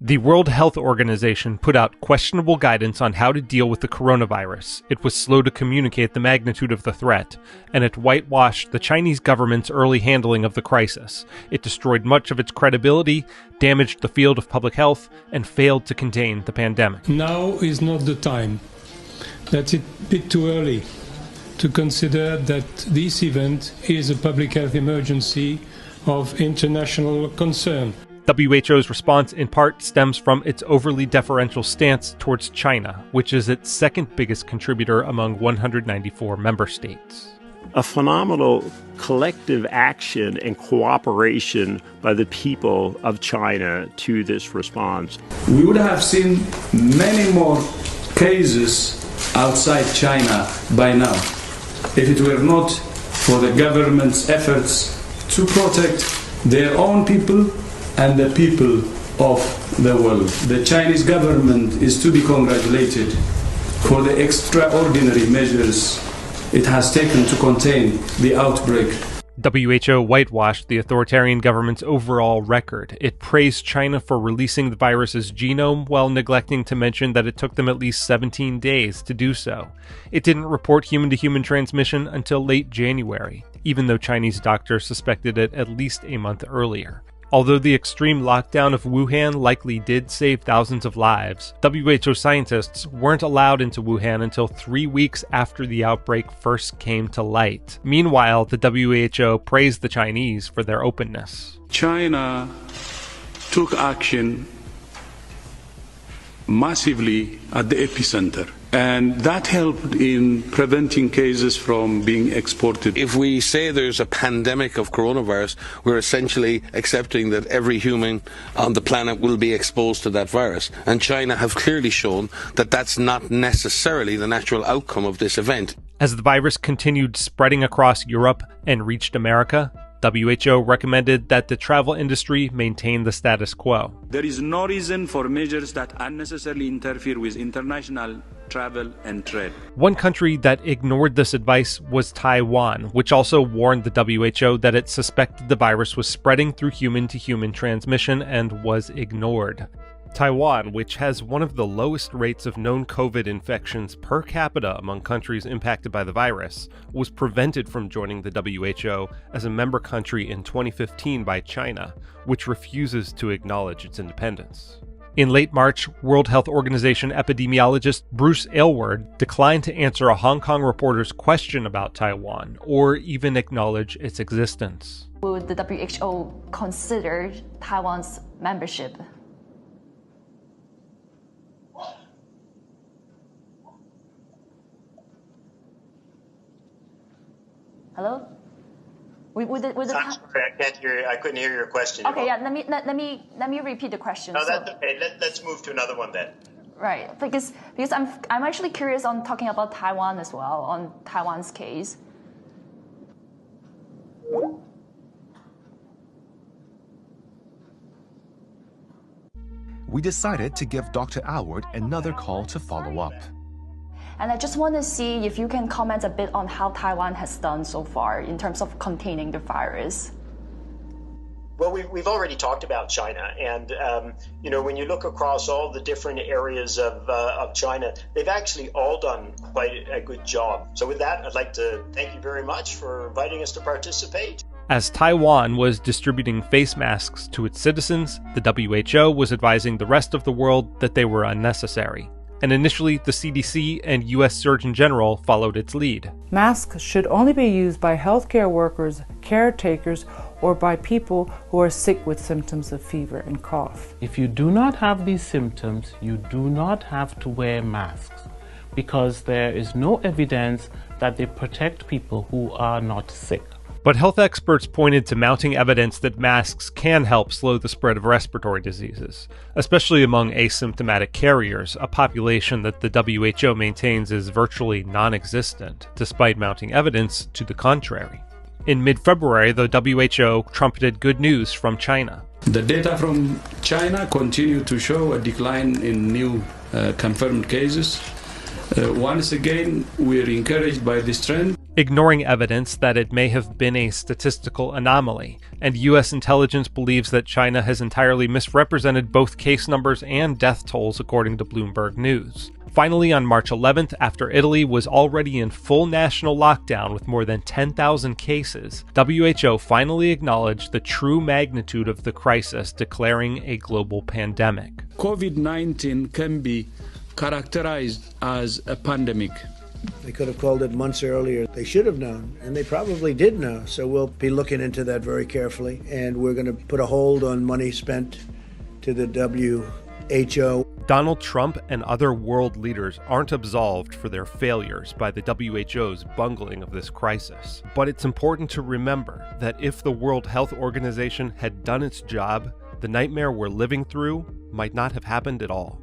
The World Health Organization put out questionable guidance on how to deal with the coronavirus. It was slow to communicate the magnitude of the threat, and it whitewashed the Chinese government's early handling of the crisis. It destroyed much of its credibility, damaged the field of public health, and failed to contain the pandemic. Now is not the time. That's a bit too early to consider that this event is a public health emergency of international concern. WHO's response in part stems from its overly deferential stance towards China, which is its second biggest contributor among 194 member states. A phenomenal collective action and cooperation by the people of China to this response. We would have seen many more cases outside China by now if it were not for the government's efforts to protect their own people and the people of the world. The Chinese government is to be congratulated for the extraordinary measures it has taken to contain the outbreak. WHO whitewashed the authoritarian government's overall record. It praised China for releasing the virus's genome while neglecting to mention that it took them at least 17 days to do so. It didn't report human-to-human transmission until late January, even though Chinese doctors suspected it at least a month earlier. Although the extreme lockdown of Wuhan likely did save thousands of lives, WHO scientists weren't allowed into Wuhan until 3 weeks after the outbreak first came to light. Meanwhile, the WHO praised the Chinese for their openness. China took action massively at the epicenter, and that helped in preventing cases from being exported. If we say there's a pandemic of coronavirus, we're essentially accepting that every human on the planet will be exposed to that virus. And China have clearly shown that that's not necessarily the natural outcome of this event. As the virus continued spreading across Europe and reached America, WHO recommended that the travel industry maintain the status quo. There is no reason for measures that unnecessarily interfere with international travel and trade. One country that ignored this advice was Taiwan, which also warned the WHO that it suspected the virus was spreading through human-to-human transmission and was ignored. Taiwan, which has one of the lowest rates of known COVID infections per capita among countries impacted by the virus, was prevented from joining the WHO as a member country in 2015 by China, which refuses to acknowledge its independence. In late March, World Health Organization epidemiologist Bruce Aylward declined to answer a Hong Kong reporter's question about Taiwan, or even acknowledge its existence. Would the WHO consider Taiwan's membership? Hello? I'm sorry, I can't hear. I couldn't hear your question. Okay, yeah. Let me repeat the question. No, that's okay. Let's move to another one then. Right, because I'm actually curious on talking about Taiwan as well, on Taiwan's case. We decided to give Dr. Aylward another call to follow up. And I just want to see if you can comment a bit on how Taiwan has done so far in terms of containing the virus. Well, we've already talked about China, and when you look across all the different areas of China, they've actually all done quite a good job. So with that, I'd like to thank you very much for inviting us to participate. As Taiwan was distributing face masks to its citizens, the WHO was advising the rest of the world that they were unnecessary. And initially, the CDC and U.S. Surgeon General followed its lead. Masks should only be used by healthcare workers, caretakers, or by people who are sick with symptoms of fever and cough. If you do not have these symptoms, you do not have to wear masks, because there is no evidence that they protect people who are not sick. But health experts pointed to mounting evidence that masks can help slow the spread of respiratory diseases, especially among asymptomatic carriers, a population that the WHO maintains is virtually non-existent, despite mounting evidence to the contrary. In mid-February, the WHO trumpeted good news from China. The data from China continue to show a decline in new confirmed cases. Once again, we are encouraged by this trend. ignoring evidence that it may have been a statistical anomaly, and U.S. intelligence believes that China has entirely misrepresented both case numbers and death tolls according to Bloomberg News. Finally, on March 11th, after Italy was already in full national lockdown with more than 10,000 cases, WHO finally acknowledged the true magnitude of the crisis, declaring a global pandemic. COVID-19 can be characterized as a pandemic. They could have called it months earlier. They should have known, and they probably did know. So we'll be looking into that very carefully, and we're going to put a hold on money spent to the WHO. Donald Trump and other world leaders aren't absolved for their failures by the WHO's bungling of this crisis. But it's important to remember that if the World Health Organization had done its job, the nightmare we're living through might not have happened at all.